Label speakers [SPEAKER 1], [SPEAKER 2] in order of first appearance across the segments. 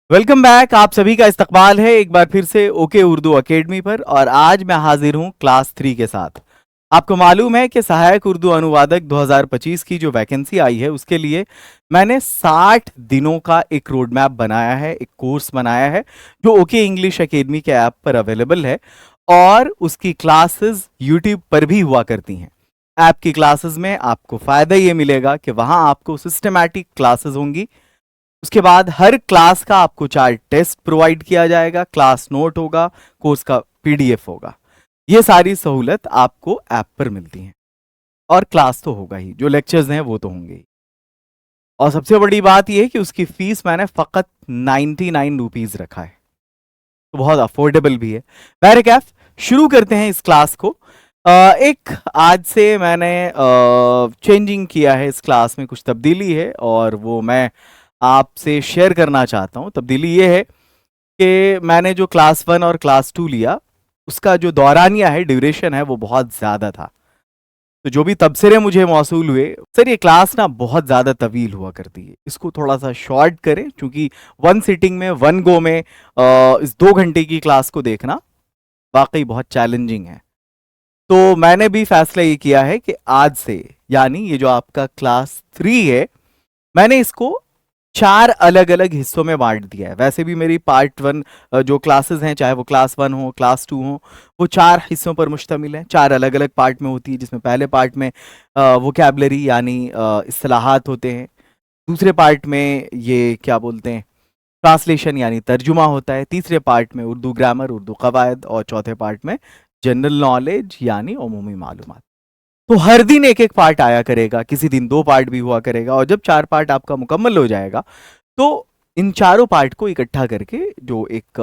[SPEAKER 1] Welcome back. आप सभी का इस्तकबाल है एक बार फिर से ओके उर्दू अकेडमी पर। और आज मैं हाजिर हूं क्लास 3 के साथ। आपको मालूम है कि सहायक उर्दू अनुवादक 2025 की जो वैकेंसी आई है उसके लिए मैंने 60 दिनों का एक रोड मैप बनाया है, एक कोर्स बनाया है जो ओके इंग्लिश अकेडमी के ऐप पर अवेलेबल है। और उसकी क्लासेस यूट्यूब पर भी हुआ करती हैं। ऐप की क्लासेस में आपको फ़ायदा ये मिलेगा कि वहाँ आपको सिस्टमैटिक क्लासेस होंगी। उसके बाद हर क्लास का आपको 4 टेस्ट प्रोवाइड किया जाएगा, क्लास नोट होगा, कोर्स का पीडीएफ होगा। ये सारी सहूलत आपको ऐप पर मिलती है। और क्लास तो होगा ही, जो लेक्चर्स हैं वो तो होंगे ही। और सबसे बड़ी बात यह है कि उसकी फीस मैंने फ़कत 99 रुपीज़ रखा है, तो बहुत अफोर्डेबल भी है। बैरकैफ शुरू करते हैं इस क्लास को। एक आज से मैंने चेंजिंग किया है, इस क्लास में कुछ तब्दीली है और वो मैं आपसे शेयर करना चाहता हूँ। तब्दीली ये है कि मैंने जो क्लास 1 और क्लास 2 लिया उसका जो दौरानिया है, ड्यूरेशन है, वो बहुत ज़्यादा था। तो जो भी तबसरे मुझे मौसूल हुए, सर ये क्लास ना बहुत ज़्यादा तवील हुआ करती है, इसको थोड़ा सा शॉर्ट करें, क्योंकि वन सिटिंग में, वन गो में इस 2 घंटे की क्लास को देखना वाकई बहुत चैलेंजिंग है। तो मैंने भी फैसला ये किया है कि आज से, यानी ये जो आपका क्लास 3 है, मैंने इसको 4 अलग अलग हिस्सों में बांट दिया है। वैसे भी मेरी पार्ट 1 जो क्लासेस हैं, चाहे वो क्लास 1 हो, क्लास 2 हो, वो 4 हिस्सों पर मुश्तमिल है। 4 अलग अलग पार्ट में होती है, जिसमें पहले पार्ट में वोकैबलरी यानी इस्तिलाहात होते हैं। दूसरे पार्ट में ये क्या बोलते हैं, ट्रांसलेशन यानी तर्जुमा होता है। तीसरे पार्ट में उर्दू ग्रामर, उर्दू कवायद। और चौथे पार्ट में जनरल नॉलेज यानी उमूमी मालूमात। तो हर दिन एक एक पार्ट आया करेगा, किसी दिन 2 पार्ट भी हुआ करेगा। और जब 4 पार्ट आपका मुकम्मल हो जाएगा तो इन चारों पार्ट को इकट्ठा करके जो एक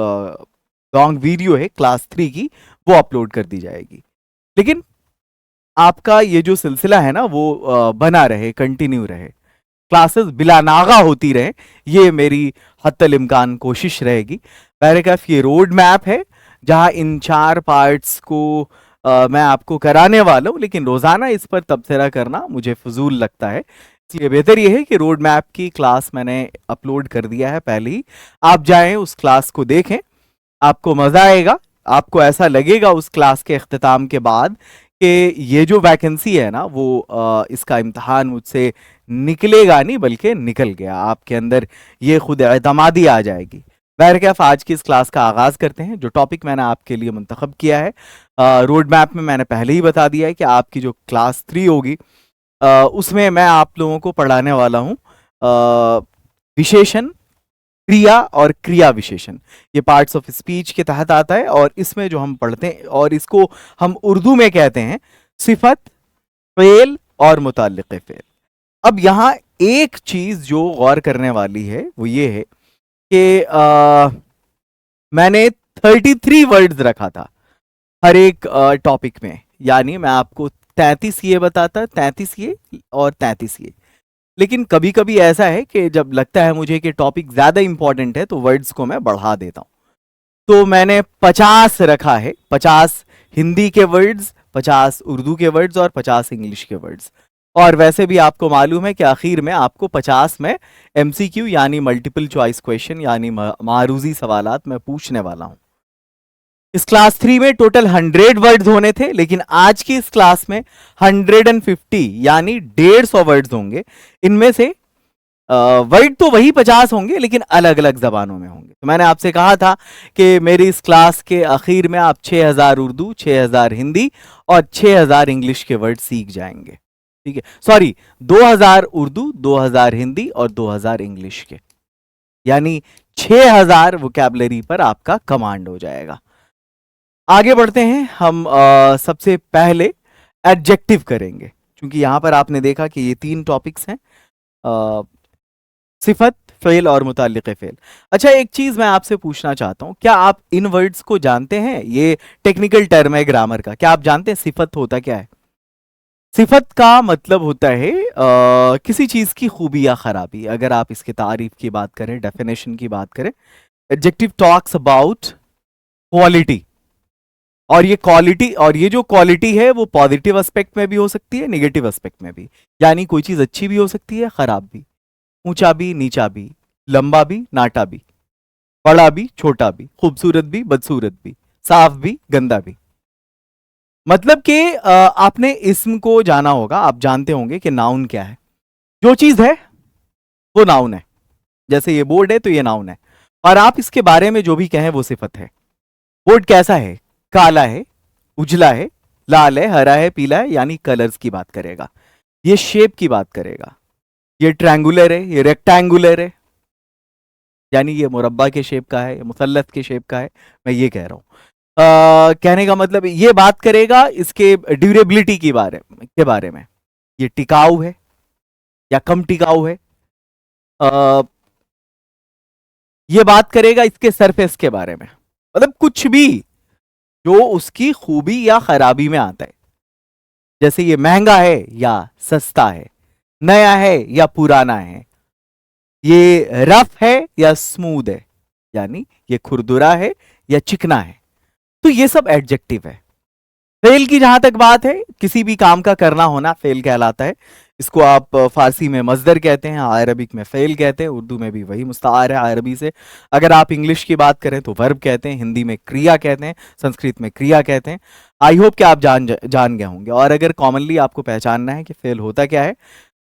[SPEAKER 1] लॉन्ग वीडियो है क्लास 3 की, वो अपलोड कर दी जाएगी। लेकिन आपका ये जो सिलसिला है ना, वो बना रहे, कंटिन्यू रहे, क्लासेस बिला नागा होती रहे, ये मेरी हत्तल इम्कान कोशिश रहेगी। बैरकैफ ये रोड मैप है जहां इन 4 पार्ट्स को मैं आपको कराने वाला हूं, लेकिन रोजाना इस पर तबसरा करना मुझे फजूल लगता है। इसलिए बेहतर यह है कि रोड मैप की क्लास मैंने अपलोड कर दिया है पहले ही। आप जाएं, उस क्लास को देखें, आपको मजा आएगा। आपको ऐसा लगेगा उस क्लास के इख्तिताम के बाद कि ये जो वैकेंसी है ना, वो इसका इम्तहान मुझसे निकलेगा नहीं, बल्कि निकल गया। आपके अंदर ये खुद एतमादी आ जाएगी। बहरकैफ आज की इस क्लास का आगाज करते हैं। जो टॉपिक मैंने आपके लिए मुंतखब किया है, रोड मैप में मैंने पहले ही बता दिया है कि आपकी जो क्लास 3 होगी उसमें मैं आप लोगों को पढ़ाने वाला हूँ विशेषण, क्रिया और क्रिया विशेषण। ये पार्ट्स ऑफ स्पीच के तहत आता है और इसमें जो हम पढ़ते हैं, और इसको हम उर्दू में कहते हैं सिफत, फेल और मुताल्लिक़ फेल। अब यहाँ एक चीज जो गौर करने वाली है वो ये है कि मैंने 33 वर्ड्स रखा था हर एक टॉपिक में। यानी मैं आपको 33 ये बताता, 33 ये और 33 ये। लेकिन कभी कभी ऐसा है कि जब लगता है मुझे कि टॉपिक ज्यादा इंपॉर्टेंट है तो वर्ड्स को मैं बढ़ा देता हूं। तो मैंने 50 रखा है, 50 हिंदी के वर्ड्स, 50 उर्दू के वर्ड्स और 50 इंग्लिश के वर्ड्स। और वैसे भी आपको मालूम है कि आखिर में आपको 50 में एमसीक्यू यानी मल्टीपल चॉइस क्वेश्चन यानी मारूजी सवालात मैं पूछने वाला हूं। इस क्लास 3 में टोटल 100 वर्ड्स होने थे, लेकिन आज की इस क्लास में 150 यानी 150 वर्ड्स होंगे। इनमें से वर्ड तो वही 50 होंगे, लेकिन अलग अलग जबानों में होंगे। तो मैंने आपसे कहा था कि मेरी इस क्लास के आखिर में आप 6000 उर्दू, 6000 हिंदी और 6000 इंग्लिश के वर्ड सीख जाएंगे। ठीक है, सॉरी, 2000 उर्दू, 2000 हिंदी और 2000 इंग्लिश के, यानी 6000 वोकैबलरी पर आपका कमांड हो जाएगा। आगे बढ़ते हैं हम। सबसे पहले एडजेक्टिव करेंगे, क्योंकि यहां पर आपने देखा कि ये 3 टॉपिक्स हैं, सिफत, फेल और मुताल्लिक़ फेल। अच्छा, एक चीज मैं आपसे पूछना चाहता हूं, क्या आप इन वर्ड्स को जानते हैं? ये टेक्निकल टर्म है ग्रामर का। क्या आप जानते हैं सिफत होता क्या है? सिफत का मतलब होता है किसी चीज की खूबी या खराबी। अगर आप इसके तारीफ की बात करें, डेफिनेशन की बात करें, एडजेक्टिव टॉक्स अबाउट क्वालिटी। और ये क्वालिटी, और ये जो क्वालिटी है वो पॉजिटिव एस्पेक्ट में भी हो सकती है, नेगेटिव एस्पेक्ट में भी। यानी कोई चीज अच्छी भी हो सकती है, खराब भी, ऊंचा भी, नीचा भी, लंबा भी, नाटा भी। बड़ा भी छोटा भी, खूबसूरत भी बदसूरत भी, साफ भी गंदा भी। मतलब कि आपने इसम को जाना होगा, आप जानते होंगे कि नाउन क्या है। जो चीज है वो नाउन है। जैसे ये बोर्ड है तो ये नाउन है, और आप इसके बारे में जो भी कहें वो सिफत है। बोर्ड कैसा है? काला है, उजला है, लाल है, हरा है, पीला है, यानी कलर्स की बात करेगा। ये शेप की बात करेगा। ये ट्रायंगुलर है, ये रेक्टेंगुलर है, यानी ये मुरब्बा के शेप का है, ये मुसल्लत के शेप का है। मैं ये कह रहा हूं। कहने का मतलब ये बात करेगा इसके ड्यूरेबिलिटी के बारे में। ये टिकाऊ है या कम टिकाऊ है। आ, ये बात करेगा इसके सरफेस के बारे में, मतलब कुछ भी जो उसकी खूबी या खराबी में आता है। जैसे ये महंगा है या सस्ता है, नया है या पुराना है, ये रफ है या स्मूथ है, यानी ये खुरदुरा है या चिकना है। तो ये सब एडजेक्टिव है। फेल की जहां तक बात है, किसी भी काम का करना होना फेल कहलाता है। इसको आप फारसी में मजदर कहते हैं, अरबिक में फेल कहते हैं, उर्दू में भी वही मुस्तार है अरबी से। अगर आप इंग्लिश की बात करें तो वर्ब कहते हैं, हिंदी में क्रिया कहते हैं, संस्कृत में क्रिया कहते हैं। आई होप कि आप जान गए होंगे। और अगर कॉमनली आपको पहचानना है कि फेल होता क्या है,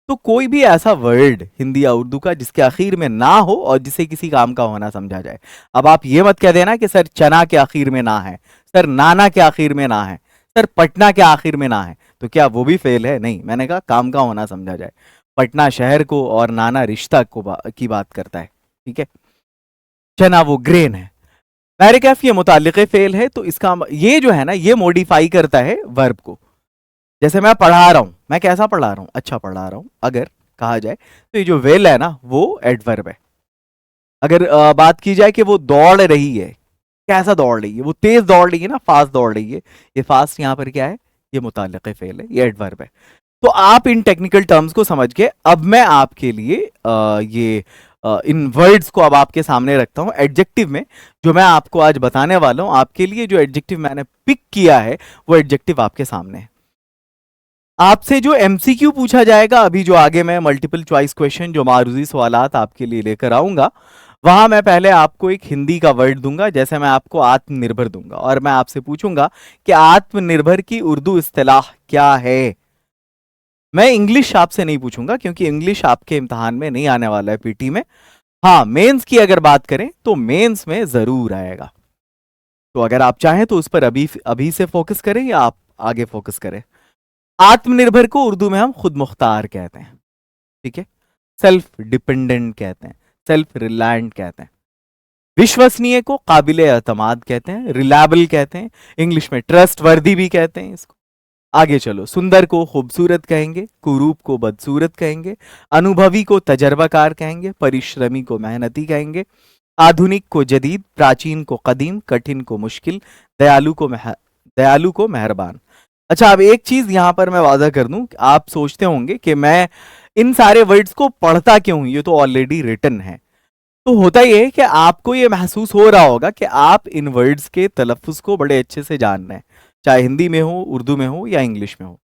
[SPEAKER 1] तो कोई भी ऐसा वर्ड हिंदी या उर्दू का जिसके आखिर में ना हो और जिसे किसी काम का होना समझा जाए। अब आप ये मत कह देना कि सर चना के आखिर में ना है, सर नाना के आखिर में ना है, सर पटना के आखिर में ना है, तो क्या वो भी फेल है? नहीं, मैंने कहा काम का होना समझा जाए। पटना शहर को और नाना रिश्ता की बात करता है, ठीक है। चना वो ग्रेन है। बैरिकैफ ये मुतालिक़े फेल है, तो इसका ये जो है ना, ये मॉडिफाई करता है वर्ब को। जैसे मैं पढ़ा रहा हूं, मैं कैसा पढ़ा रहा हूं? अच्छा पढ़ा रहा हूं अगर कहा जाए तो ये जो वेल है ना वो एडवर्ब है। अगर बात की जाए कि वो दौड़ रही है, कैसा दौड़ रही है? वो तेज दौड़ रही है ना, फास्ट दौड़ रही है। ये फास्ट यहां पर क्या है? ये मुताल्लिक़ फेल है, ये एडवर्ब है। तो आप इन टेक्निकल टर्म्स को समझ के, अब मैं आपके लिए इन वर्ड्स को अब आपके सामने रखता हूं एडजेक्टिव में। जो मैं आपको आज बताने वाला हूं, आपके लिए जो एडजेक्टिव मैंने पिक किया है वो एडजेक्टिव आपके सामने है। आपसे जो एमसीक्यू पूछा जाएगा, अभी जो आगे मैं मल्टीपल चॉइस क्वेश्चन, जो मारूजी सवालात आपके लिए लेकर आऊंगा, वहां मैं पहले आपको एक हिंदी का वर्ड दूंगा। जैसे मैं आपको आत्मनिर्भर दूंगा और मैं आपसे पूछूंगा कि आत्मनिर्भर की उर्दू इस्तिलाह क्या है। मैं इंग्लिश आपसे नहीं पूछूंगा क्योंकि इंग्लिश आपके इम्तिहान में नहीं आने वाला है, पीटी में। हाँ, मेंस की अगर बात करें तो मेंस में जरूर आएगा। तो अगर आप चाहें तो उस पर अभी अभी से फोकस करें या आप आगे फोकस करें। आत्मनिर्भर को उर्दू में हम खुद मुख्तार कहते हैं, ठीक है। सेल्फ डिपेंडेंट कहते हैं, सेल्फ रिलायंट कहते हैं। विश्वसनीय को काबिल एतमाद कहते हैं, रिलायबल कहते हैं। इंग्लिश में ट्रस्ट वर्दी भी कहते हैं इसको। आगे चलो, सुंदर को खूबसूरत कहेंगे, कुरूप को बदसूरत कहेंगे, अनुभवी को तजर्बाकार कहेंगे, परिश्रमी को मेहनती कहेंगे, आधुनिक को जदीद, प्राचीन को कदीम, कठिन को मुश्किल, दयालु को मेहरबान। अच्छा, अब एक चीज यहां पर मैं वादा कर दूं, आप सोचते होंगे कि मैं इन सारे वर्ड्स को पढ़ता क्यों हूं, ये तो ऑलरेडी रिटन है। तो होता यह है कि आपको ये महसूस हो रहा होगा कि आप इन वर्ड्स के तलफ़ुज़ को बड़े अच्छे से जान रहे हैं, चाहे हिंदी में हो, उर्दू में हो या इंग्लिश में हो।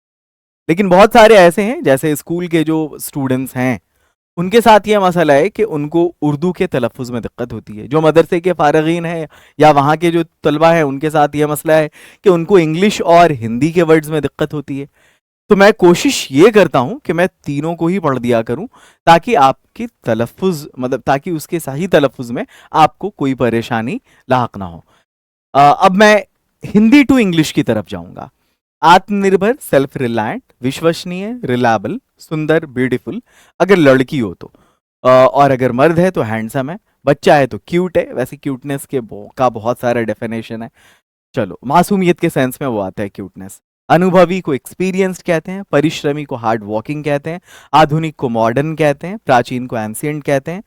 [SPEAKER 1] लेकिन बहुत सारे ऐसे हैं, जैसे स्कूल के जो स्टूडेंट्स हैं, उनके साथ ये मसला है कि उनको उर्दू के तलफ़ुज़ में दिक्कत होती है। जो मदरसे के फ़ारगीन हैं या वहाँ के जो तलबा हैं, उनके साथ ये मसला है कि उनको इंग्लिश और हिंदी के वर्ड्स में दिक्कत होती है। तो मैं कोशिश ये करता हूँ कि मैं तीनों को ही पढ़ दिया करूँ, ताकि आपके तलफ़ुज़, मतलब ताकि उसके सही तलफ़ुज़ में आपको कोई परेशानी लाहक ना हो। अब मैं हिंदी टू इंग्लिश की तरफ जाऊँगा। आत्मनिर्भर, सेल्फ रिलायंट, विश्वसनीय, रिलायबल, सुंदर, ब्यूटीफुल अगर लड़की हो तो, और अगर मर्द है तो हैंडसम है, बच्चा है तो क्यूट है। वैसे क्यूटनेस का बहुत सारा डेफिनेशन है। चलो, मासूमियत के सेंस में वो आता है क्यूटनेस। अनुभवी को एक्सपीरियंस्ड कहते हैं, परिश्रमी को हार्ड वर्किंग कहते हैं, आधुनिक को मॉडर्न कहते हैं, प्राचीन को एंशिएंट कहते हैं,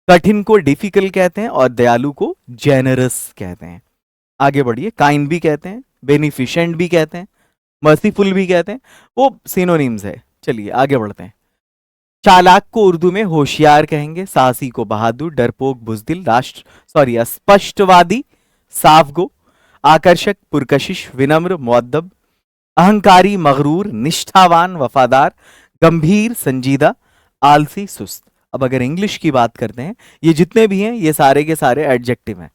[SPEAKER 1] कठिन को डिफिकल्ट कहते हैं और दयालु को जेनरस कहते हैं। आगे बढ़िए, काइंड भी कहते हैं, बेनिफिशिएंट भी कहते हैं, मर्सीफुल भी कहते हैं, वो सिनोनिम्स है। चलिए आगे बढ़ते हैं। चालाक को उर्दू में होशियार कहेंगे, साहसी को बहादुर, डरपोक बुजदिल, स्पष्टवादी साफगो, आकर्षक पुरकशिश, विनम्र मुअद्दब, अहंकारी मगरूर, निष्ठावान वफादार, गंभीर संजीदा, आलसी सुस्त। अब अगर इंग्लिश की बात करते हैं, ये जितने भी हैं ये सारे के सारे एडजेक्टिव हैं।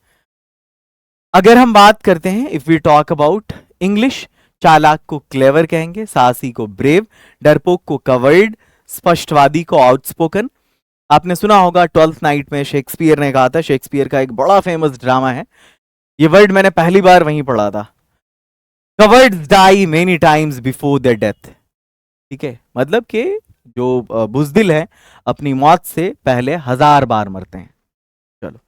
[SPEAKER 1] अगर हम बात करते हैं, if we talk about English, चालाक को क्लेवर कहेंगे, साहसी को ब्रेव, डरपोक को कवर्ड, स्पष्टवादी को आउटस्पोकन। आपने सुना होगा ट्वेल्थ नाइट में शेक्सपियर ने कहा था, शेक्सपियर का एक बड़ा फेमस ड्रामा है, ये वर्ड मैंने पहली बार वहीं पढ़ा था, cowards die many times before their death. ठीक है, मतलब कि जो बुजदिल है अपनी मौत से पहले 1000 बार मरते हैं। चलो,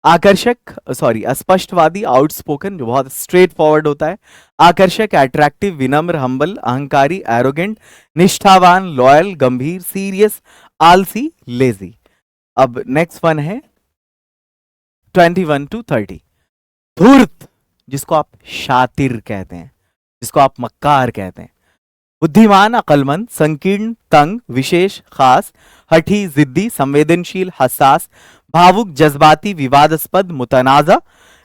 [SPEAKER 1] आकर्षक, सॉरी, अस्पष्टवादी, आउटस्पोकन जो बहुत स्ट्रेट फॉरवर्ड होता है, आकर्षक, अट्रैक्टिव, विनम्र, हम्बल, अहंकारी, एरोगेंट, निष्ठावान, लॉयल, गंभीर, सीरियस, आलसी, लेजी। अब नेक्स्ट वन है 21 to 30। धूर्त, जिसको आप शातिर कहते हैं, जिसको आप मक्कार कहते हैं, बुद्धिमान, अक्लमंद, संकीर्ण, तंग, विशेष, खास, हठी, जिद्दी, संवेदनशील, हसास, भावुक, जज्बाती, विवादास्पद, मुतनाजा,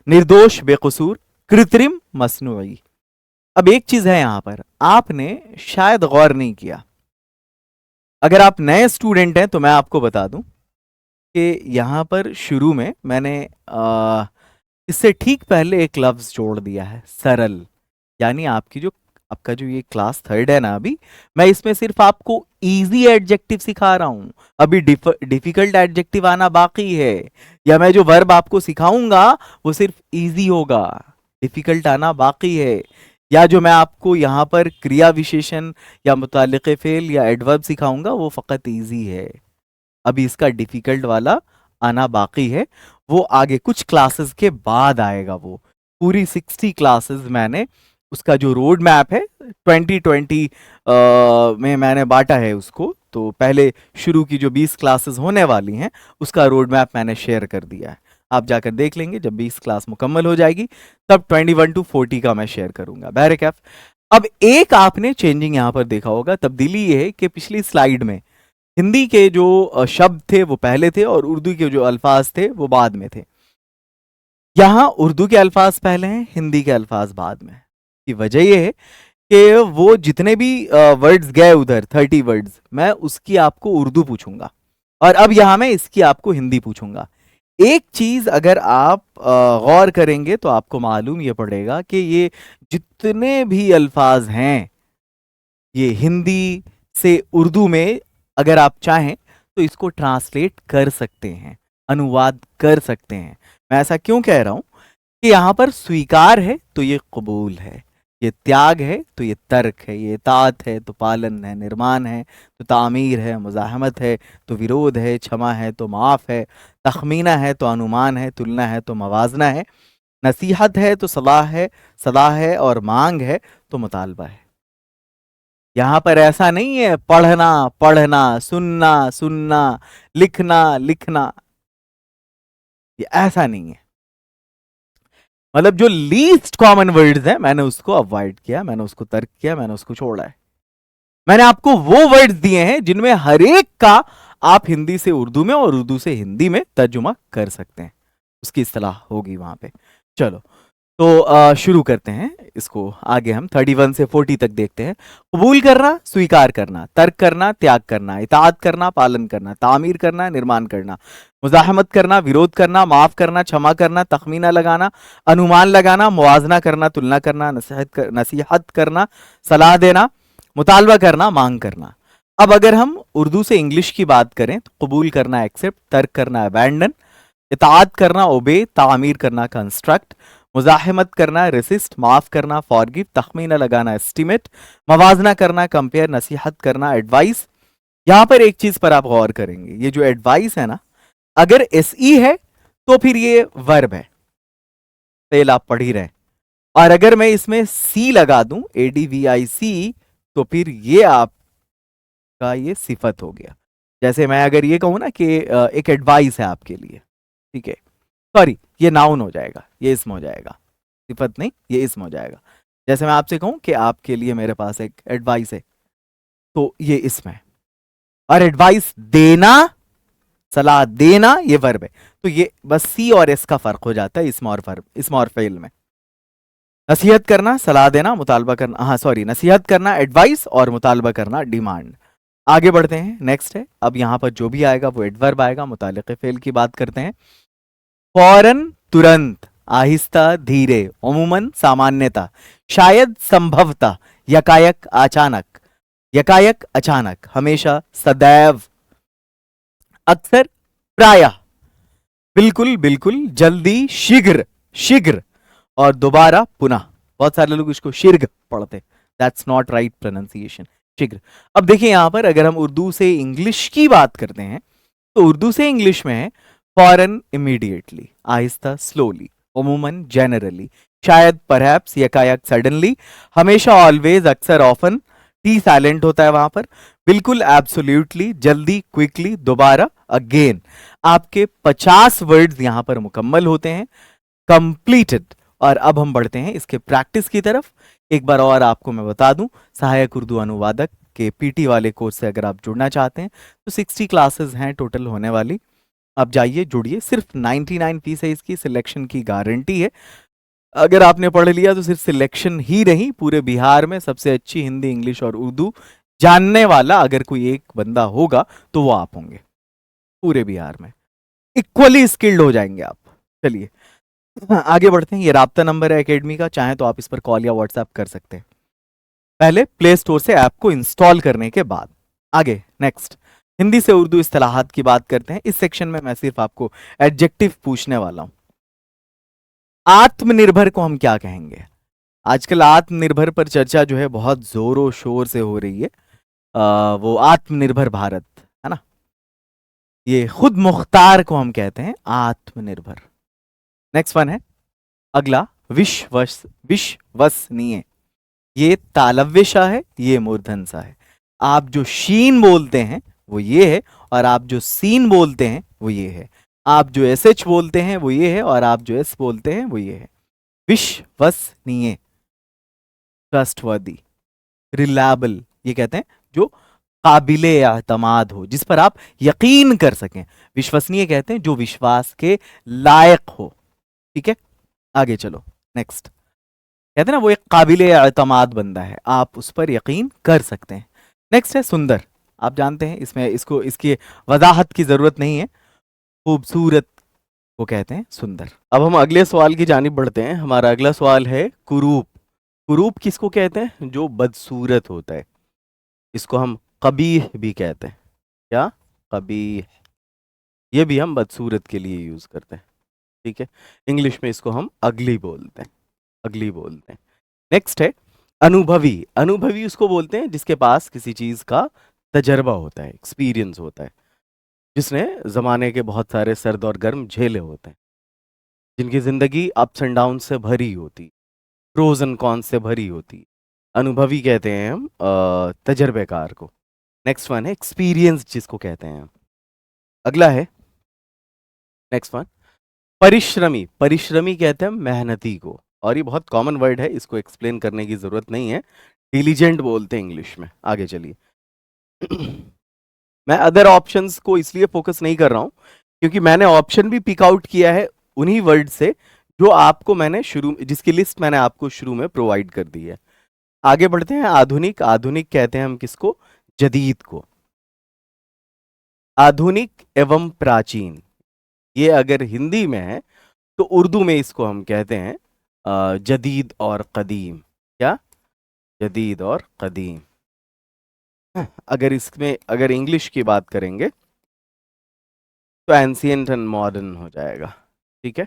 [SPEAKER 1] निर्दोष, बेकसूर, कृत्रिम, मसनूई। अब एक चीज है यहां पर, आपने शायद गौर नहीं किया, अगर आप नए स्टूडेंट हैं तो मैं आपको बता दूं कि यहां पर शुरू में मैंने इससे ठीक पहले एक लफ्ज जोड़ दिया है, सरल। यानी आपका जो ये क्लास 3rd है ना, अभी मैं इसमें सिर्फ आपको इजी एडजेक्टिव सिखा रहा हूं, अभी डिफिकल्ट एडजेक्टिव आना बाकी है, या मैं जो वर्ब आपको सिखाऊंगा वो सिर्फ इजी होगा, डिफिकल्ट आना बाकी है, या जो मैं आपको यहाँ पर क्रिया विशेषण या मुताल्लिक़े फेल या एडवर्ब सिखाऊंगा वो फकत इजी है, अभी इसका डिफिकल्ट वाला आना बाकी है, वो आगे कुछ क्लासेस के बाद आएगा। वो पूरी 60 क्लासेस मैंने उसका जो रोड मैप है 2020 में मैंने बांटा है उसको, तो पहले शुरू की जो 20 क्लासेस होने वाली हैं उसका रोड मैप मैंने शेयर कर दिया है, आप जाकर देख लेंगे, जब 20 क्लास मुकम्मल हो जाएगी तब 21 to 40 का मैं शेयर करूंगा। बैरकैफ, अब एक आपने चेंजिंग यहां पर देखा होगा, तब्दीली ये है कि पिछली स्लाइड में हिंदी के जो शब्द थे वो पहले थे और उर्दू के जो अल्फाज थे वो बाद में थे। यहां उर्दू के अल्फाज पहले हैं, हिंदी के अल्फाज बाद में। की वजह यह है कि वो जितने भी वर्ड्स गए उधर 30 वर्ड्स, मैं उसकी आपको उर्दू पूछूंगा और अब यहां मैं इसकी आपको हिंदी पूछूंगा। एक चीज अगर आप गौर करेंगे तो आपको मालूम ये पड़ेगा कि ये जितने भी अल्फाज हैं ये हिंदी से उर्दू में अगर आप चाहें तो इसको ट्रांसलेट कर सकते हैं, अनुवाद कर सकते हैं। मैं ऐसा क्यों कह रहा हूं कि यहां पर स्वीकार है तो ये कबूल है, ये त्याग है तो ये तर्क है, ये इताअत है तो पालन है, निर्माण है तो तामीर है, मुज़ाहमत है तो विरोध है, क्षमा है तो माफ़ है, तखमीना है तो अनुमान है, तुलना है तो मवाजना है, नसीहत है तो सलाह है और मांग है तो मुतालबा है। यहां पर ऐसा नहीं है पढ़ना पढ़ना, सुनना सुनना, लिखना लिखना, ये ऐसा नहीं है। मतलब जो लीस्ट कॉमन वर्ड्स हैं मैंने उसको अवॉइड किया, मैंने उसको तर्क किया, मैंने उसको छोड़ा है। मैंने आपको वो वर्ड्स दिए हैं जिनमें हर एक का आप हिंदी से उर्दू में और उर्दू से हिंदी में तर्जुमा कर सकते हैं, उसकी इस्तेलाह होगी वहां पे। चलो तो शुरू करते हैं इसको, आगे हम 31 से 40 तक देखते हैं। कबूल करना, स्वीकार करना, तर्क करना, त्याग करना, इताअत करना, पालन करना, तामीर करना, निर्माण करना, मुज़ाहमत करना, विरोध करना, माफ करना, क्षमा करना, तखमीना लगाना, अनुमान लगाना, मुवाजना करना, तुलना करना, नसीहत करना, सलाह देना, मुतालबा करना, मांग करना। अब अगर हम उर्दू से इंग्लिश की बात करें तो कबूल करना एक्सेप्ट, तर्क करना अबैंडन, इताअत करना ओबे, तामीर करना कंस्ट्रक्ट, मुज़ाहमत करना रेसिस्ट, माफ करना फॉरगिव, तखमीना लगाना एस्टिमेट, मवाजना करना कंपेयर, नसीहत करना एडवाइस। यहां पर एक चीज पर आप गौर करेंगे, ये जो एडवाइस है ना, अगर एसई है तो फिर ये वर्ब है, फेल आप पढ़ ही रहे, और अगर मैं इसमें सी लगा दूं ADVIC तो फिर ये आपका ये सिफत हो गया। जैसे मैं अगर ये कहूं ना कि एक एडवाइस है आपके लिए, ठीक है, सॉरी ये नाउन हो जाएगा, ये इसम हो जाएगा, सिफत नहीं ये इसम हो जाएगा। जैसे मैं आपसे कहूं कि आपके लिए मेरे पास एक एडवाइस है तो ये इसम है, और एडवाइस देना, सलाह देना ये वर्ब है, तो ये बस सी और एस का फर्क हो जाता है इसम और वर्ब, इसम और फेल में। नसीहत करना, सलाह देना, मुतालबा करना, हाँ सॉरी, नसीहत करना एडवाइस और मुतालबा करना डिमांड। आगे बढ़ते हैं, नेक्स्ट है। अब यहां पर जो भी आएगा वो एडवर्ब आएगा। मुतालिक़ फेल की बात करते हैं। फौरन, तुरंत, आहिस्ता, धीरे, अमूमन, सामान्यता, शायद, संभवतः, यकायक, अचानक, यकायक, अचानक, हमेशा, सदैव, अक्सर, प्रायः, बिल्कुल, बिल्कुल, जल्दी, शीघ्र, शीघ्र, और दोबारा, पुनः। बहुत सारे लोग इसको शीघ्र पढ़ते, दैट्स नॉट राइट प्रोनाउंसिएशन, शीघ्र। अब देखिए यहां पर अगर हम उर्दू से इंग्लिश की बात करते हैं तो उर्दू से इंग्लिश में है फौरन, इमीडिएटली, आहिस्ता, स्लोली, अमूमन, जनरली, शायद, परहैप्स, यकायक, सडनली, हमेशा, ऑलवेज, अक्सर, ऑफन, टी साइलेंट होता है वहां पर, बिल्कुल, एब्सोल्युटली, जल्दी, क्विकली, दोबारा, अगेन। आपके 50 वर्ड्स यहां पर मुकम्मल होते हैं, कंप्लीटेड। और अब हम बढ़ते हैं इसके प्रैक्टिस की तरफ। एक बार और आपको मैं बता दूं, सहायक उर्दू अनुवादक के पीटी वाले कोर्स से अगर आप जुड़ना चाहते हैं तो 60 क्लासेस हैं टोटल होने वाली। आप जाइए, जुड़िए, सिर्फ 99 फीस है इसकी, सिलेक्शन की गारंटी है। अगर आपने पढ़ लिया तो सिर्फ सिलेक्शन ही नहीं, पूरे बिहार में सबसे अच्छी हिंदी, इंग्लिश और उर्दू जानने वाला अगर कोई एक बंदा होगा तो वो आप होंगे। पूरे बिहार में इक्वली स्किल्ड हो जाएंगे आप। चलिए आगे बढ़ते हैं। ये राब्ता नंबर है एकेडमी का, चाहे तो आप इस पर कॉल या व्हाट्सएप कर सकते हैं, पहले प्ले स्टोर से ऐप को इंस्टॉल करने के बाद। आगे नेक्स्ट, हिंदी से उर्दू इस्तिलाहात की बात करते हैं। इस सेक्शन में मैं सिर्फ आपको एडजेक्टिव पूछने वाला हूं। आत्मनिर्भर को हम क्या कहेंगे? आजकल आत्मनिर्भर पर चर्चा जो है बहुत जोरों शोर से हो रही है। वो आत्मनिर्भर भारत है ना, ये खुद मुख्तार को हम कहते हैं आत्मनिर्भर। नेक्स्ट वन है अगला, विश्वसनीय। ये तालव्य सा है, ये मूर्धन सा है। आप जो शीन बोलते हैं वो ये है, और आप जो सीन बोलते हैं वो ये है। आप जो एस एच बोलते हैं वो ये है, और आप जो एस बोलते हैं वो ये है। विश्वसनीय, ट्रस्टवर्दी, रिलायबल, ये कहते हैं जो काबिले एतमाद हो, जिस पर आप यकीन कर सकें। विश्वसनीय कहते हैं जो विश्वास के लायक हो। ठीक है, आगे चलो नेक्स्ट। कहते हैं ना वो एक काबिले एतमाद बंदा है, आप उस पर यकीन कर सकते हैं। नेक्स्ट है सुंदर। आप जानते हैं इसमें इसको इसकी वजाहत की जरूरत नहीं है, खूबसूरत को कहते हैं सुंदर। अब हम अगले सवाल की जानिब बढ़ते हैं। हमारा अगला सवाल है कुरूप। कुरूप किसको कहते हैं? जो बदसूरत होता है, इसको हम कबीह भी कहते हैं। क्या? कबीह। ये भी हम बदसूरत के लिए यूज करते हैं। ठीक है, इंग्लिश में इसको हम अगली बोलते हैं, अगली बोलते हैं। नेक्स्ट है अनुभवी। अनुभवी उसको बोलते हैं जिसके पास किसी चीज का तजर्बा होता है, एक्सपीरियंस होता है, जिसने जमाने के बहुत सारे सर्द और गर्म झेले होते हैं, जिनकी जिंदगी अप्स एंड डाउन से भरी होती, प्रोज एंड कॉन्स से भरी होती। अनुभवी कहते हैं हम तजर्बेकार को। नेक्स्ट वन है एक्सपीरियंस, जिसको कहते हैं हम। अगला है नेक्स्ट वन परिश्रमी। परिश्रमी कहते हैं मेहनती को, और ये बहुत कॉमन वर्ड है, इसको एक्सप्लेन करने की जरूरत नहीं है। डिलीजेंट बोलते हैं इंग्लिश में। आगे चलिए मैं अदर ऑप्शंस को इसलिए फोकस नहीं कर रहा हूं क्योंकि मैंने ऑप्शन भी पिक आउट किया है उन्हीं वर्ड से जो आपको मैंने जिसकी लिस्ट मैंने आपको शुरू में प्रोवाइड कर दी है। आगे बढ़ते हैं। आधुनिक। आधुनिक कहते हैं हम किसको? जदीद को। आधुनिक एवं प्राचीन, ये अगर हिंदी में है तो उर्दू में इसको हम कहते हैं जदीद और कदीम। क्या? जदीद और कदीम। अगर इंग्लिश की बात करेंगे तो एंशिएंट एंड मॉडर्न हो जाएगा। ठीक है,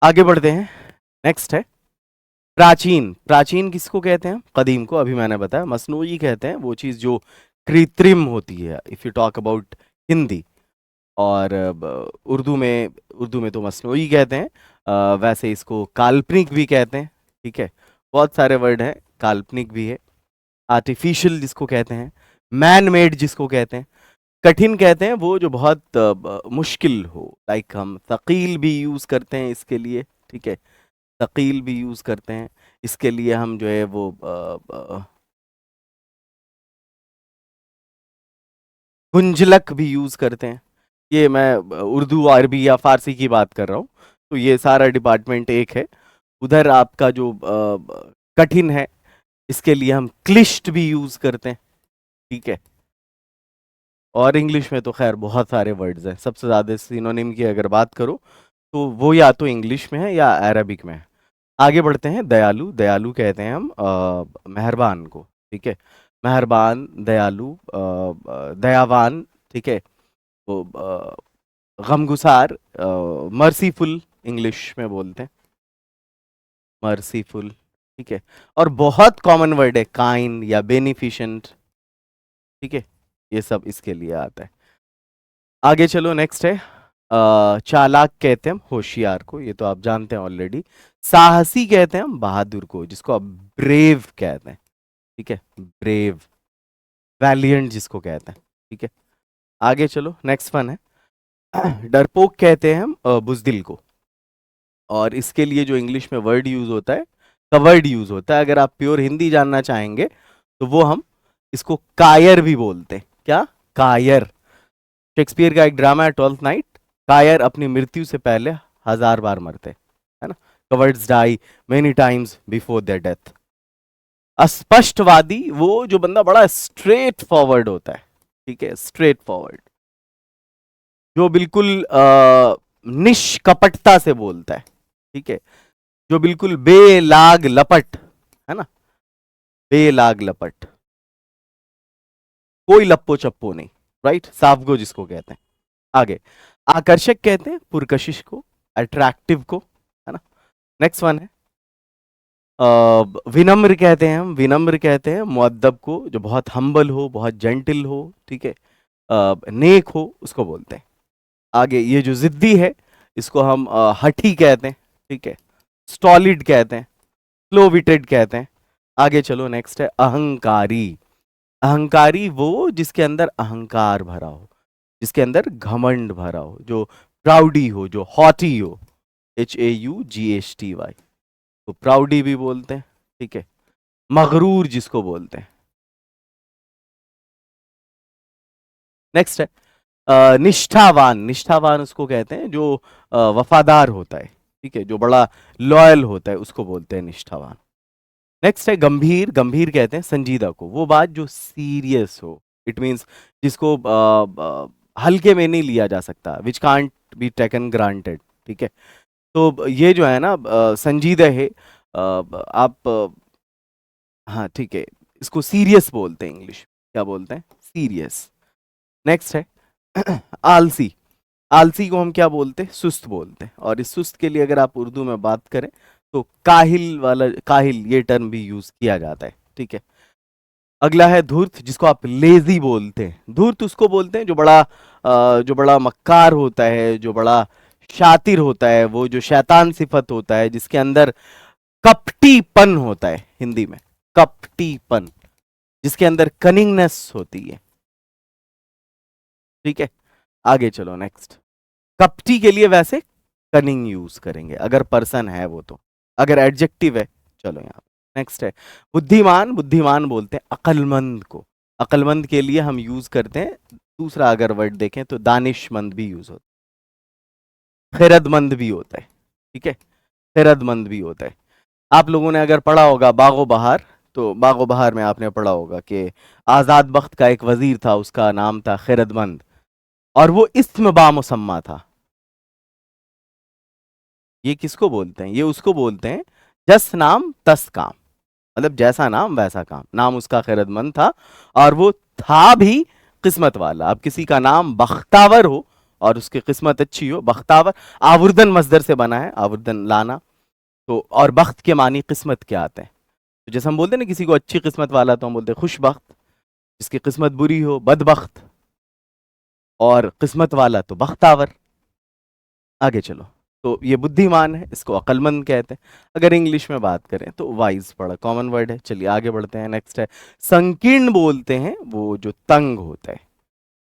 [SPEAKER 1] आगे बढ़ते हैं। नेक्स्ट है प्राचीन। प्राचीन किसको कहते हैं? कदीम को। अभी मैंने बताया मसनूई कहते हैं वो चीज़ जो कृत्रिम होती है, if you talk about Hindi. और उर्दू में तो मसनूई कहते हैं। वैसे इसको काल्पनिक भी कहते हैं। ठीक है, बहुत सारे वर्ड हैं, काल्पनिक भी है, आर्टिफिशियल जिसको कहते हैं, मैन मेड जिसको कहते हैं, कठिन कहते हैं वो जो बहुत मुश्किल हो। लाइक हम थकील भी यूज़ करते हैं इसके लिए। ठीक है, थकील भी यूज़ करते हैं इसके लिए। हम जो है वो गुंजलक भी यूज़ करते हैं। ये मैं उर्दू, अरबी या फारसी की बात कर रहा हूँ, तो ये सारा डिपार्टमेंट एक है। उधर आपका जो कठिन है, इसके लिए हम क्लिष्ट भी यूज़ करते हैं। ठीक है, और इंग्लिश में तो खैर बहुत सारे वर्ड्स हैं। सबसे ज़्यादा सिनोनिम की अगर बात करो तो वो या तो इंग्लिश में है या अरबिक में है। आगे बढ़ते हैं। दयालु, दयालु कहते हैं हम मेहरबान को, ठीक है। मेहरबान, दयालु, दयावान, ठीक है। वो गमगुसार, मर्सीफुल इंग्लिश में बोलते हैं, मर्सीफुल, ठीक है। और बहुत कॉमन वर्ड है काइंड या बेनिफिशेंट, ठीक है। ये सब इसके लिए आता है। आगे चलो, नेक्स्ट है चालाक कहते हैं हम होशियार को, ये तो आप जानते हैं ऑलरेडी। साहसी कहते हैं हम बहादुर को, जिसको आप ब्रेव कहते हैं, ठीक है। ब्रेव, वैलियंट जिसको कहते हैं, ठीक है। आगे चलो, नेक्स्ट वन है डरपोक कहते हैं हम बुजदिल को। और इसके लिए जो इंग्लिश में वर्ड यूज होता है, कवर्ड यूज होता है। अगर आप प्योर हिंदी जानना चाहेंगे तो वो हम इसको कायर भी बोलते हैं। क्या? कायर। शेक्सपियर का एक ड्रामा है ट्वेल्थ नाइट। कायर अपनी मृत्यु से पहले 1000 बार मरते हैं, है ना। Cowards die many times before their death. अस्पष्टवादी, वो जो बंदा बड़ा स्ट्रेट फॉरवर्ड होता है, ठीक है, स्ट्रेट फॉरवर्ड, जो बिल्कुल निष्कपटता से बोलता है, ठीक है। जो बिल्कुल बेलाग लपट, है ना, बेलाग लपट, कोई लप्पो चप्पो नहीं, राइट। साफगो जिसको कहते हैं। आगे आकर्षक कहते हैं पुरकशिश को, अट्रैक्टिव को, है ना। नेक्स्ट वन है विनम्र कहते हैं हम, विनम्र कहते हैं मुअद्दब को, जो बहुत हम्बल हो, बहुत जेंटल हो, ठीक है, नेक हो, उसको बोलते हैं। आगे ये जो जिद्दी है, इसको हम हठी कहते हैं, ठीक है। स्टॉलिड कहते हैं, स्लो विटेड कहते हैं। आगे चलो, नेक्स्ट है अहंकारी। अहंकारी वो जिसके अंदर अहंकार भरा हो, जिसके अंदर घमंड भरा हो, जो प्राउडी हो, जो हॉटी हो, HAUGHTY, तो प्राउडी भी बोलते हैं, ठीक है। मगरूर जिसको बोलते हैं। नेक्स्ट है निष्ठावान। निष्ठावान उसको कहते हैं जो वफादार होता है, ठीक है, जो बड़ा लॉयल होता है, उसको बोलते हैं निष्ठावान। नेक्स्ट है गंभीर। गंभीर कहते हैं संजीदा को, वो बात जो सीरियस हो, इट मीन्स जिसको हल्के में नहीं लिया जा सकता, which can't be taken granted, ठीक है। तो ये जो है ना संजीदा है, आप हाँ ठीक है, इसको सीरियस बोलते हैं इंग्लिश, क्या बोलते हैं? सीरियस। नेक्स्ट है आलसी। आलसी को हम क्या बोलते हैं? सुस्त बोलते हैं। और इस सुस्त के लिए अगर आप उर्दू में बात करें तो काहिल वाला, काहिल ये टर्म भी यूज किया जाता है, ठीक है। अगला है धूर्त, जिसको आप लेजी बोलते हैं। धूर्त उसको बोलते हैं जो बड़ा मक्कार होता है, जो बड़ा शातिर होता है, वो जो शैतान सिफत होता है, जिसके अंदर कपटीपन होता है, हिंदी में कपटीपन, जिसके अंदर कनिंगनेस होती है, ठीक है। आगे चलो, नेक्स्ट। कपटी के लिए वैसे कनिंग यूज करेंगे अगर पर्सन है वो, तो अगर एडजेक्टिव है, चलो यहाँ नेक्स्ट है बुद्धिमान। बुद्धिमान बोलते हैं अक्लमंद को। अक्लमंद के लिए हम यूज करते हैं दूसरा, अगर वर्ड देखें तो दानिशमंद भी यूज होता है, खैरतमंद भी होता है, ठीक है, खैरतमंद भी होता है। आप लोगों ने अगर पढ़ा होगा बागो बहार, तो बागो बहार में आपने पढ़ा होगा कि आजाद बख्त का एक वजीर था, उसका नाम था खैरतमंद, और वो इस्म बामुसम्मा था। ये किसको बोलते हैं? ये उसको बोलते हैं जस नाम तस काम, मतलब जैसा नाम वैसा काम। नाम उसका खैरतमंद था और वो था भी किस्मत वाला। अब किसी का नाम बख्तावर हो और उसकी किस्मत अच्छी हो, बख्तावर आवर्दन मजदर से बना है, आवर्दन लाना, तो और बख्त के मानी किस्मत के आते हैं। तो जैसे हम बोलते हैं ना किसी को अच्छी किस्मत वाला, तो हम बोलते हैं खुशबख्त। जिसकी किस्मत बुरी हो बदबख्त, और किस्मत वाला तो बख्तावर। आगे चलो, तो ये बुद्धिमान है, इसको अक्लमंद कहते हैं। अगर इंग्लिश में बात करें तो वाइज बड़ा कॉमन वर्ड है। चलिए आगे बढ़ते हैं। नेक्स्ट है संकीर्ण। बोलते हैं वो जो तंग होता है,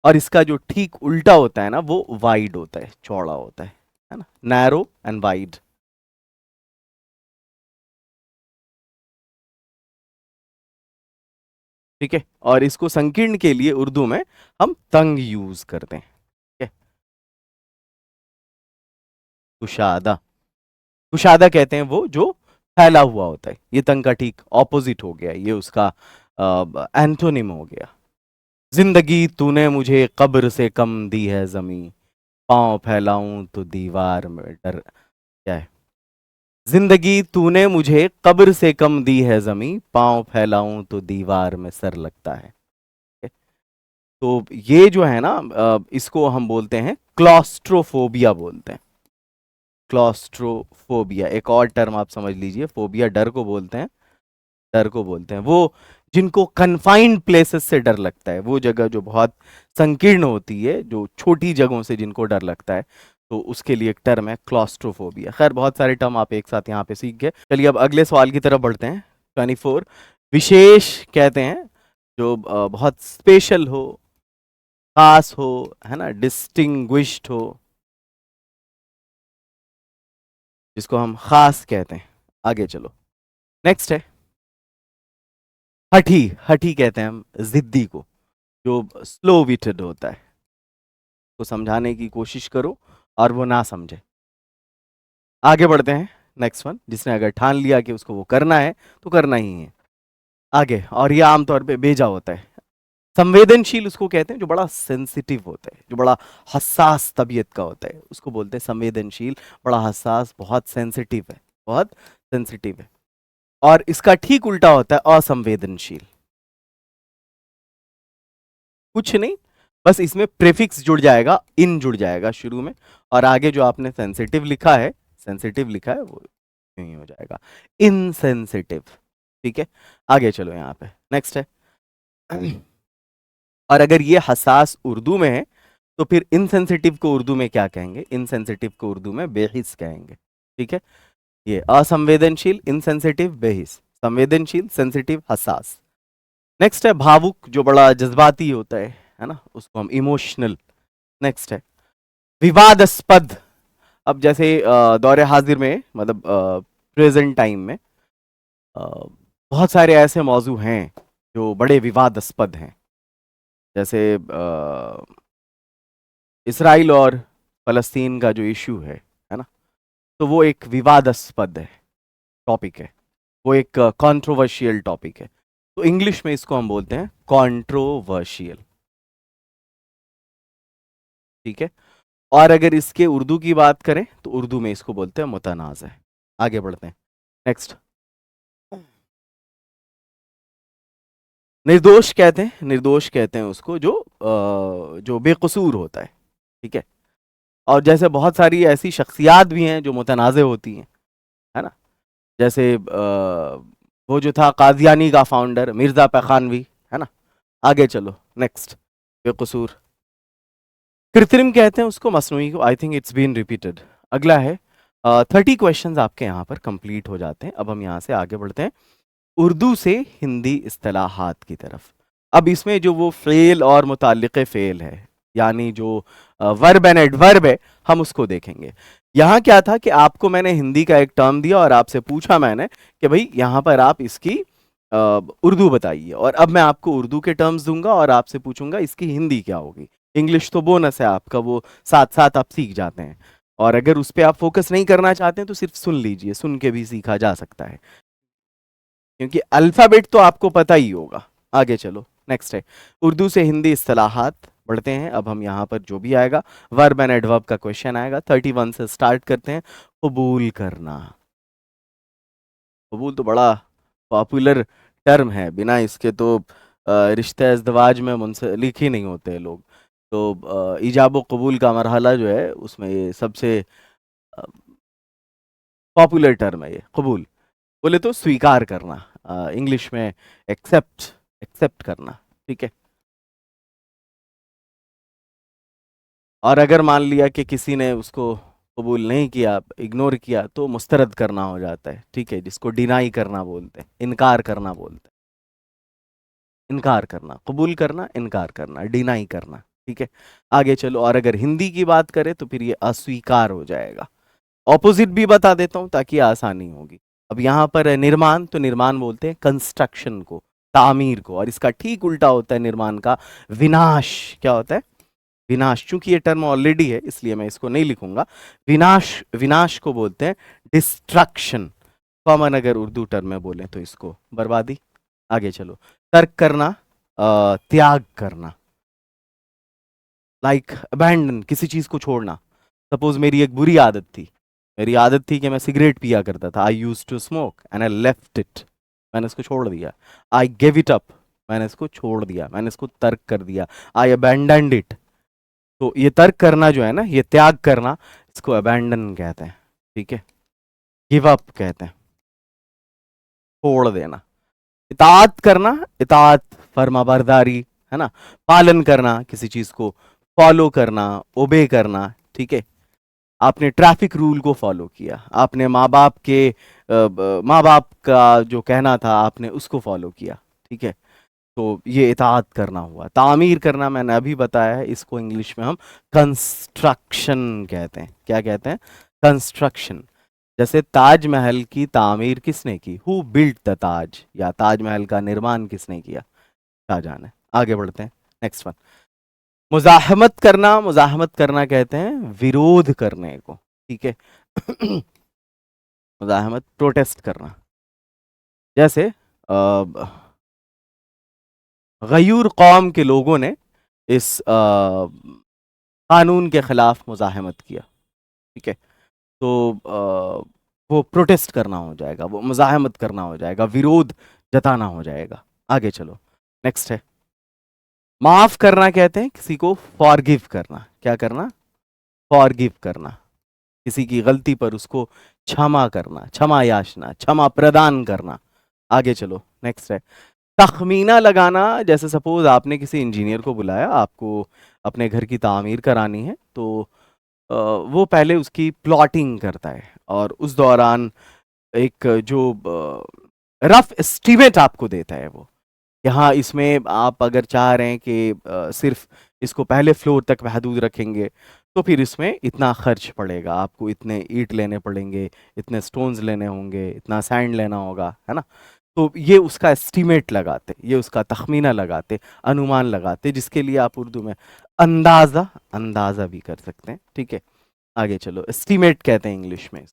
[SPEAKER 1] और इसका जो ठीक उल्टा होता है ना, वो वाइड होता है, चौड़ा होता है ना, नैरो एंड वाइड। ठीक है, और इसको संकीर्ण के लिए उर्दू में हम तंग यूज करते हैं, ठीक है। कुशादा। कुशादा कहते हैं वो जो फैला हुआ होता है। ये तंग का ठीक ऑपोजिट हो गया, ये उसका एंटोनिम हो गया। जिंदगी तूने मुझे कब्र से कम दी है जमी, पांव फैलाऊं तो दीवार में डर, क्या है? जिंदगी तूने मुझे कब्र से कम दी है जमी, पांव फैलाऊं तो दीवार में सर लगता है। तो ये जो है ना, इसको हम बोलते हैं क्लॉस्ट्रोफोबिया बोलते हैं। क्लॉस्ट्रोफोबिया एक और टर्म आप समझ लीजिए, फोबिया डर को बोलते हैं, डर को बोलते हैं वो जिनको कन्फाइंड प्लेसेस से डर लगता है, वो जगह जो बहुत संकीर्ण होती है, जो छोटी जगहों से जिनको डर लगता है, तो उसके लिए एक टर्म है क्लॉस्ट्रोफोबिया। खैर बहुत सारे टर्म आप एक साथ यहाँ पे सीख गए। चलिए अब अगले सवाल की तरफ बढ़ते हैं। 24, विशेष कहते हैं जो बहुत स्पेशल हो, खास हो, है ना, डिस्टिंग्विश्ड हो, जिसको हम खास कहते हैं। आगे चलो, नेक्स्ट है हठी। हठी कहते हैं हम जिद्दी को, जो स्लो विटेड होता है, को समझाने की कोशिश करो और वो ना समझे। आगे बढ़ते हैं, नेक्स्ट वन, जिसने अगर ठान लिया कि उसको वो करना है तो करना ही है। आगे, और ये आमतौर पे भेजा होता है। संवेदनशील उसको कहते हैं जो बड़ा सेंसिटिव होता है, जो बड़ा हसास तबीयत का होता है, उसको बोलते हैं संवेदनशील। बड़ा हसास, बहुत सेंसिटिव है, बहुत सेंसिटिव है। और इसका ठीक उल्टा होता है असंवेदनशील। कुछ नहीं, बस इसमें प्रीफिक्स जुड़ जाएगा, इन जुड़ जाएगा शुरू में, और आगे जो आपने सेंसिटिव लिखा है, सेंसिटिव लिखा है, वो यूं ही हो जाएगा, इनसेंसिटिव। ठीक है, आगे चलो, यहाँ पे नेक्स्ट है। और अगर ये हसास उर्दू में है तो फिर इनसेंसिटिव को उर्दू में क्या कहेंगे? इनसेंसिटिव को उर्दू में बेहिस कहेंगे। ठीक है, ये असंवेदनशील, इनसेंसिटिव, बेहिस। संवेदनशील, सेंसिटिव, हसास। नेक्स्ट है भावुक, जो बड़ा जज्बाती होता है ना, उसको हम इमोशनल। नेक्स्ट है विवादास्पद। अब जैसे दौरे हाजिर में, मतलब प्रेजेंट टाइम में बहुत सारे ऐसे मौजू हैं जो बड़े विवादास्पद हैं, जैसे इसराइल और फलस्तीन का जो इशू है ना, तो वो एक विवादास्पद है, टॉपिक है, वो एक कंट्रोवर्शियल टॉपिक है। तो इंग्लिश में इसको हम बोलते हैं कंट्रोवर्शियल। ठीक है, और अगर इसके उर्दू की बात करें तो उर्दू में इसको बोलते हैं मुतनाज़ है। आगे बढ़ते हैं, नेक्स्ट। निर्दोष कहते हैं, निर्दोष कहते हैं उसको जो बेकसूर होता है। ठीक है, और जैसे बहुत सारी ऐसी शख्सियात भी हैं जो मुतनाज़ होती हैं, है ना, जैसे वो जो था कादियानी का फाउंडर मिर्ज़ा पैखानवी, है ना। आगे चलो, नेक्स्ट। बेकसूर। कृत्रिम कहते हैं उसको, मसनूई को। I think it's been repeated. अगला है 30 क्वेश्चंस आपके यहाँ पर कंप्लीट हो जाते हैं। अब हम यहाँ से आगे बढ़ते हैं उर्दू से हिंदी इस्तिलाहात की तरफ। अब इसमें जो वो फेल और मुताल्लिक़े फेल है, यानी जो वर्ब एंड एडवर्ब है, हम उसको देखेंगे। यहाँ क्या था कि आपको मैंने हिंदी का एक टर्म दिया और आपसे पूछा मैंने कि भाई यहाँ पर आप इसकी उर्दू बताइए, और अब मैं आपको उर्दू के टर्म्स दूंगा और आपसे पूछूंगा इसकी हिंदी क्या होगी। इंग्लिश तो बोनस है आपका, वो साथ साथ आप सीख जाते हैं, और अगर उस पर आप फोकस नहीं करना चाहते हैं तो सिर्फ सुन लीजिए, सुन के भी सीखा जा सकता है, क्योंकि अल्फाबेट तो आपको पता ही होगा। आगे चलो, नेक्स्ट है उर्दू से हिंदी इस्तिलाहात। बढ़ते हैं, अब हम यहाँ पर जो भी आएगा वर्ब एंड एडवर्ब का क्वेश्चन आएगा। 31 से स्टार्ट करते हैं। कबूल करना। कबूल तो बड़ा पॉपुलर टर्म है, बिना इसके तो रिश्ते इज़्दिवाज में मुंसलिक ही नहीं होते लोग। तो ईजाब व कबूल का मरहला जो है उसमें ये सबसे पॉपुलर टर्म है, ये कबूल। बोले तो स्वीकार करना, इंग्लिश में एक्सेप्ट, एक्सेप्ट करना। ठीक है, और अगर मान लिया कि किसी ने उसको कबूल नहीं किया, इग्नोर किया, तो मुस्तरद करना हो जाता है। ठीक है, जिसको डिनाई करना बोलते हैं, इनकार करना बोलते हैं। इनकार करना, कबूल करना, इनकार करना, डिनाई करना। ठीक है, आगे चलो। और अगर हिंदी की बात करें तो फिर ये अस्वीकार हो जाएगा। ऑपोजिट भी बता देता हूं ताकि आसानी होगी। अब यहाँ पर है निर्माण, तो निर्माण बोलते हैं कंस्ट्रक्शन को, तामीर को, और इसका ठीक उल्टा होता है निर्माण का विनाश। क्या होता है? विनाश। चूंकि ये टर्म ऑलरेडी है इसलिए मैं इसको नहीं लिखूंगा। विनाश, विनाश को बोलते हैं डिस्ट्रक्शन। कॉमन अगर उर्दू टर्म में बोले तो इसको बर्बादी। आगे चलो, तर्क करना, त्याग करना। लाइक अबैंडन, किसी चीज को छोड़ना। सपोज मेरी एक बुरी आदत थी, मेरी आदत थी कि मैं सिगरेट पिया करता था। I use to smoke and I left it, मैंने इसको छोड़ दिया। आई गिव इट अप, मैंने इसको छोड़ दिया, मैंने इसको तर्क कर दिया। आई अबैंडन्ड इट। तो ये तर्क करना जो है ना, ये त्याग करना, इसको अबैंडन कहते हैं। ठीक है, गिव अप कहते हैं, छोड़ देना। इताअत करना, इताअत फर्माबरदारी, है ना, पालन करना, किसी चीज को फॉलो करना, ओबे करना। ठीक है, आपने ट्रैफिक रूल को फॉलो किया, आपने माँ बाप का जो कहना था आपने उसको फॉलो किया। ठीक है, तो ये इताअत करना हुआ। तामीर करना मैंने अभी बताया है, इसको इंग्लिश में हम कंस्ट्रक्शन कहते हैं। क्या कहते हैं? कंस्ट्रक्शन। जैसे ताजमहल की तामीर किसने की? हु बिल्ट द ताज, या ताजमहल का निर्माण किसने किया? शाहजहां ने। आगे बढ़ते हैं, नेक्स्ट वन। मुजाहमत करना, मुजाहमत करना कहते हैं विरोध करने को। ठीक है मुजाहमत, प्रोटेस्ट करना। जैसे गयूर कौम के लोगों ने इस कानून के खिलाफ मुजाहमत किया। ठीक है, तो वो प्रोटेस्ट करना हो जाएगा, वो मुजाहमत करना हो जाएगा, विरोध जताना हो जाएगा। आगे चलो, नेक्स्ट है माफ करना। कहते हैं किसी को फॉरगिव करना। क्या करना? फॉरगिव करना, किसी की गलती पर उसको क्षमा करना, क्षमा याचना, क्षमा प्रदान करना। आगे चलो, नेक्स्ट है तखमीना लगाना। जैसे सपोज आपने किसी इंजीनियर को बुलाया, आपको अपने घर की तामीर करानी है, तो वो पहले उसकी प्लॉटिंग करता है और उस दौरान एक जो रफ एस्टीमेट आपको देता है वो, कि हाँ इसमें आप अगर चाह रहे हैं कि सिर्फ इसको पहले फ्लोर तक महदूद रखेंगे तो फिर इसमें इतना खर्च पड़ेगा, आपको इतने ईंट लेने पड़ेंगे, इतने स्टोन्स लेने होंगे, इतना सैंड लेना होगा, है ना। तो ये उसका एस्टीमेट लगाते, ये उसका तखमीना लगाते, अनुमान लगाते, जिसके लिए आप उर्दू में अंदाज़ा, अंदाज़ा भी कर सकते हैं। ठीक है, आगे चलो, एस्टीमेट कहते हैं इंग्लिश में।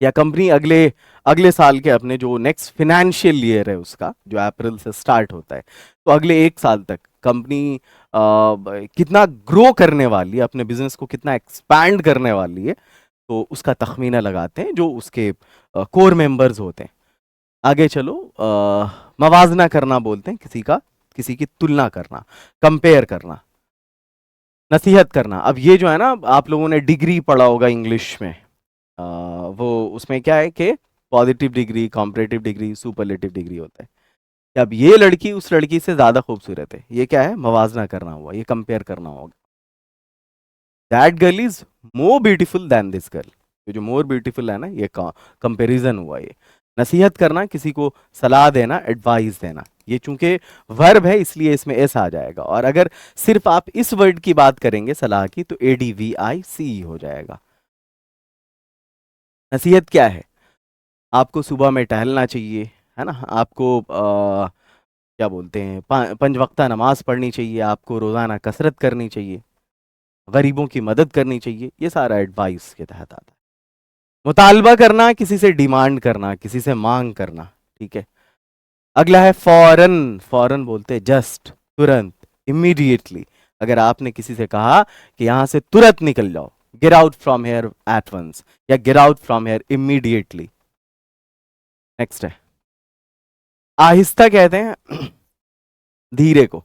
[SPEAKER 1] या कंपनी अगले अगले साल के अपने जो नेक्स्ट फिनेंशियल ईयर है उसका, जो अप्रैल से स्टार्ट होता है, तो अगले एक साल तक कंपनी कितना ग्रो करने वाली है, अपने बिजनेस को कितना एक्सपैंड करने वाली है, तो उसका तखमीना लगाते हैं जो उसके कोर मेंबर्स होते हैं। आगे चलो, मवाजना करना बोलते हैं किसी की तुलना करना, कंपेयर करना। नसीहत करना, अब ये जो है ना, आप लोगों ने डिग्री पढ़ा होगा इंग्लिश में, वो उसमें क्या है कि positive degree, comparative degree, superlative degree होता है। कि अब ये लड़की उस लड़की से ज्यादा खूबसूरत है, ये क्या है? मवाजना करना हुआ, ये कंपेयर करना होगा। That girl is more beautiful then this girl, ये जो मोर ब्यूटीफुल है ना, ये कंपेरिजन हुआ। ये नसीहत करना, किसी को सलाह देना, एडवाइस देना। ये चूंकि वर्ब है इसलिए इसमें एस आ जाएगा, और अगर सिर्फ आप इस वर्ड की बात करेंगे सलाह की, तो ADVICE हो जाएगा। नसीहत क्या है? आपको सुबह में टहलना चाहिए, है ना, आपको क्या बोलते हैं, पंज वक्ता नमाज पढ़नी चाहिए, आपको रोज़ाना कसरत करनी चाहिए, गरीबों की मदद करनी चाहिए। ये सारा एडवाइस के तहत आता है। मुतालबा करना, किसी से डिमांड करना, किसी से मांग करना। ठीक है, अगला है फौरन। फौरन बोलते हैं जस्ट, तुरंत, इमीडिएटली। अगर आपने किसी से कहा कि यहां से तुरंत निकल जाओ, get out from here at once, या get out from here immediately. Next है आहिस्ता। कहते हैं धीरे को,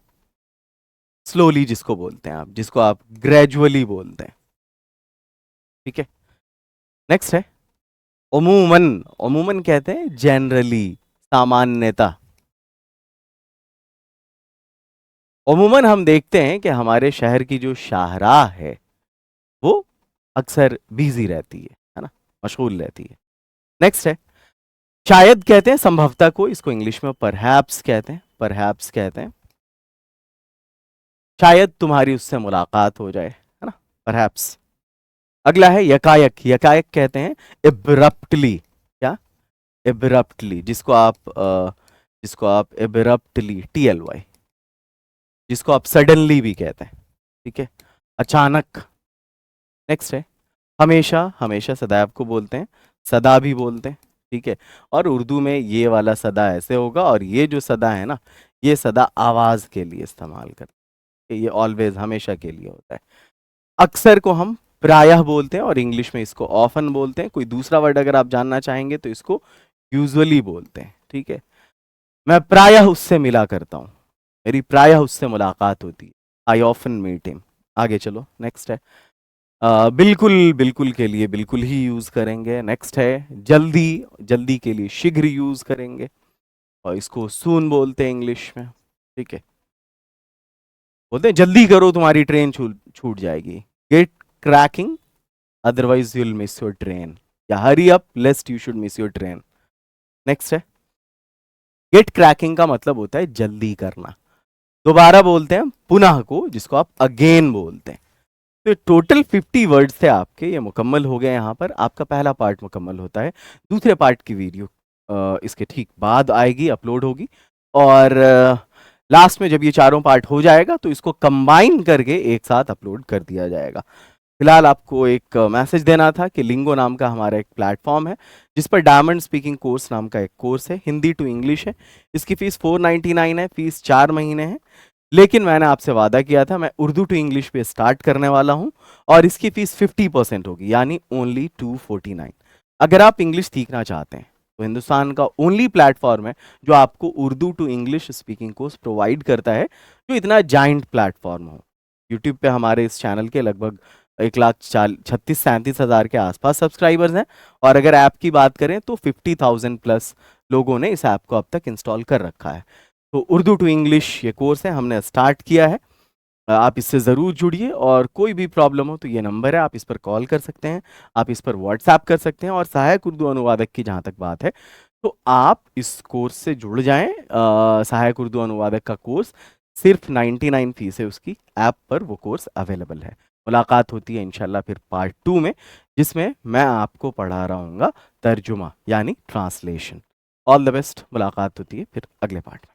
[SPEAKER 1] स्लोली जिसको बोलते हैं आप, जिसको आप ग्रेजुअली बोलते हैं। ठीक है, नेक्स्ट है उमूमन। उमूमन कहते हैं जनरली, सामान्यता। उमूमन हम देखते हैं कि हमारे शहर की जो शाहराह है वो अक्सर बिजी रहती है ना, मशगूल रहती है। नेक्स्ट है शायद। कहते हैं संभवतः को, इसको इंग्लिश में परहैप्स कहते हैं, परहैप्स कहते हैं। शायद तुम्हारी उससे मुलाकात हो जाए, है ना, परहैप्स। अगला है यकायक। यकायक कहते हैं एब्रप्टली। क्या? एब्रप्टली, जिसको आप एब्रप्टली, TLY, जिसको आप सडनली भी कहते हैं। ठीक है, अचानक। नेक्स्ट है हमेशा। हमेशा सदैव को बोलते हैं, सदा भी बोलते हैं। ठीक है, और उर्दू में ये वाला सदा ऐसे होगा, और ये जो सदा है ना, ये सदा आवाज के लिए इस्तेमाल करते हैं। ये ऑलवेज हमेशा के लिए होता है। अक्सर को हम प्रायः बोलते हैं और इंग्लिश में इसको ऑफन बोलते हैं। कोई दूसरा वर्ड अगर आप जानना चाहेंगे तो इसको यूजुअली बोलते हैं, ठीक है। मैं प्रायः उससे मिला करता हूँ, मेरी प्रायः उससे मुलाकात होती है, आई ऑफन मीट हिम। आगे चलो, नेक्स्ट है बिल्कुल, बिल्कुल के लिए बिल्कुल ही यूज करेंगे। नेक्स्ट है जल्दी, जल्दी के लिए शीघ्र यूज करेंगे और इसको सून बोलते हैं इंग्लिश में, ठीक है। बोलते हैं जल्दी करो तुम्हारी ट्रेन छूट जाएगी, get cracking otherwise you will miss your train, या hurry up lest you should miss your train. Next है गेट क्रैकिंग का मतलब होता है जल्दी करना। दोबारा बोलते हैं पुनः को, जिसको आप अगेन बोलते हैं। तो टोटल 50 वर्ड्स थे आपके, ये मुकम्मल हो गए। यहाँ पर आपका पहला पार्ट मुकम्मल होता है। दूसरे पार्ट की वीडियो इसके ठीक बाद आएगी, अपलोड होगी, और लास्ट में जब ये चारों पार्ट हो जाएगा तो इसको कंबाइन करके एक साथ अपलोड कर दिया जाएगा। फिलहाल आपको एक मैसेज देना था कि लिंगो नाम का हमारा एक प्लेटफॉर्म है जिस पर डायमंड स्पीकिंग कोर्स नाम का एक कोर्स है, हिंदी टू इंग्लिश है। इसकी फीस 499 है, फीस 4 महीने है। लेकिन मैंने आपसे वादा किया था मैं उर्दू टू इंग्लिश पे स्टार्ट करने वाला हूं और इसकी फीस 50% होगी, यानी ओनली 249। अगर आप इंग्लिश सीखना चाहते हैं तो हिंदुस्तान का ओनली प्लेटफॉर्म है जो आपको Urdu to English speaking course provide करता है, जो इतना जाइंट प्लेटफॉर्म हो। यूट्यूब पे हमारे इस चैनल के लगभग 1,36,37,000 के आसपास सब्सक्राइबर्स हैं, और अगर ऐप की बात करें तो 50,000 प्लस लोगों ने इस ऐप को अब तक इंस्टॉल कर रखा है। तो उर्दू टू इंग्लिश ये कोर्स है, हमने स्टार्ट किया है। आप इससे ज़रूर जुड़िए, और कोई भी प्रॉब्लम हो तो ये नंबर है, आप इस पर कॉल कर सकते हैं, आप इस पर व्हाट्सएप कर सकते हैं। और सहायक उर्दू अनुवादक की जहाँ तक बात है तो आप इस कोर्स से जुड़ जाएं। सहायक उर्दू अनुवादक का कोर्स सिर्फ 99 फीस है उसकी, ऐप पर वो कोर्स अवेलेबल है। मुलाकात होती है इंशाल्लाह फिर पार्ट 2 में, जिसमें मैं आपको पढ़ा रहा हूँगा तर्जुमा यानी ट्रांसलेशन। ऑल द बेस्ट, मुलाकात होती है फिर अगले पार्ट में।